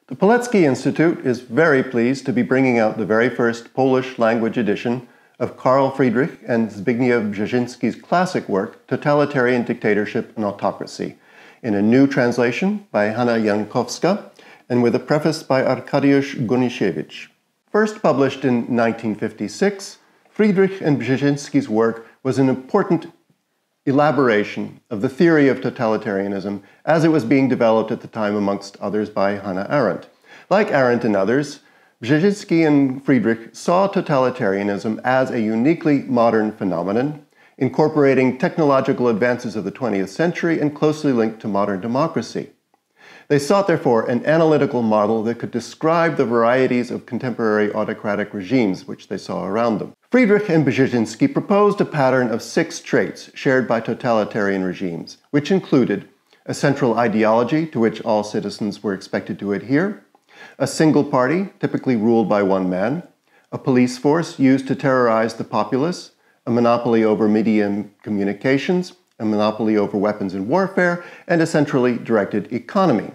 The Pilecki Institute is very pleased to be bringing out the very first Polish language edition of Carl Friedrich and Zbigniewa Brzeziński's classic work, Totalitarian Dictatorship and Autocracy, in a new translation by Hanny Jankowskiej and with a preface by Arkadiusz Górnisiewicz. First published in 1956, Friedrich and Brzeziński's work was an important elaboration of the theory of totalitarianism as it was being developed at the time, amongst others, by Hannah Arendt. Like Arendt and others, Brzeziński and Friedrich saw totalitarianism as a uniquely modern phenomenon, incorporating technological advances of the 20th century and closely linked to modern democracy. They sought, therefore, an analytical model that could describe the varieties of contemporary autocratic regimes which they saw around them. Friedrich and Brzeziński proposed a pattern of 6 traits shared by totalitarian regimes, which included a central ideology to which all citizens were expected to adhere, a single party, typically ruled by one man, a police force used to terrorize the populace, a monopoly over media and communications, a monopoly over weapons and warfare, and a centrally directed economy.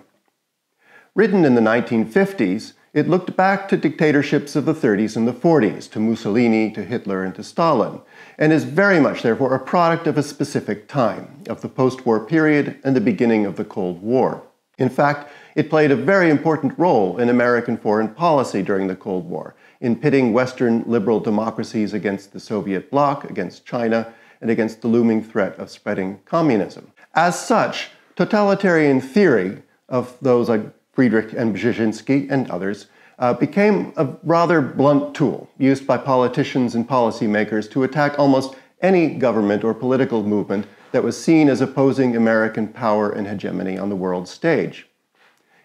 Written in the 1950s, it looked back to dictatorships of the 30s and the 40s, to Mussolini, to Hitler, and to Stalin, and is very much, therefore, a product of a specific time, of the post-war period and the beginning of the Cold War. In fact, it played a very important role in American foreign policy during the Cold War, in pitting Western liberal democracies against the Soviet bloc, against China, and against the looming threat of spreading communism. As such, totalitarian theory of those like Friedrich and Brzeziński and others became a rather blunt tool used by politicians and policymakers to attack almost any government or political movement that was seen as opposing American power and hegemony on the world stage.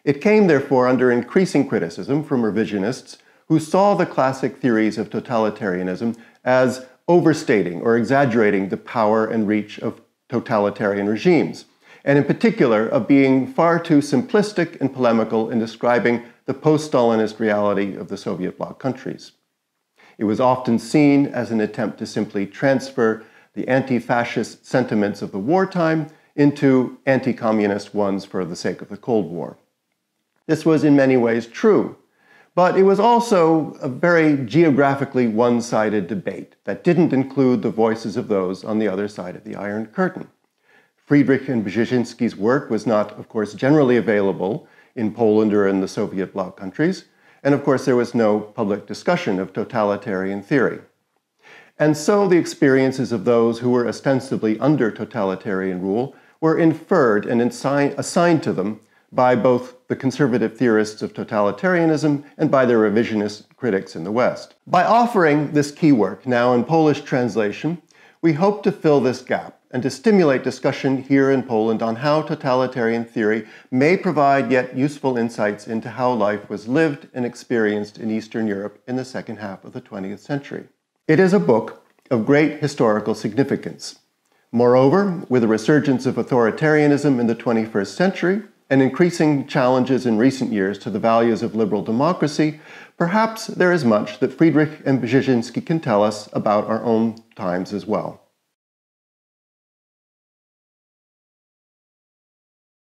It came, therefore, under increasing criticism from revisionists who saw the classic theories of totalitarianism as overstating or exaggerating the power and reach of totalitarian regimes, and in particular of being far too simplistic and polemical in describing the post-Stalinist reality of the Soviet bloc countries. It was often seen as an attempt to simply transfer the anti-fascist sentiments of the wartime into anti-communist ones for the sake of the Cold War. This was in many ways true, but it was also a very geographically one-sided debate that didn't include the voices of those on the other side of the Iron Curtain. Friedrich and Brzeziński's work was not, of course, generally available in Poland or in the Soviet bloc countries, and of course there was no public discussion of totalitarian theory. And so the experiences of those who were ostensibly under totalitarian rule were inferred and assigned to them by both the conservative theorists of totalitarianism and by their revisionist critics in the West. By offering this key work, now in Polish translation, we hope to fill this gap and to stimulate discussion here in Poland on how totalitarian theory may provide yet useful insights into how life was lived and experienced in Eastern Europe in the second half of the 20th century. It is a book of great historical significance. Moreover, with a resurgence of authoritarianism in the 21st century and increasing challenges in recent years to the values of liberal democracy, perhaps there is much that Friedrich and Brzeziński can tell us about our own times as well.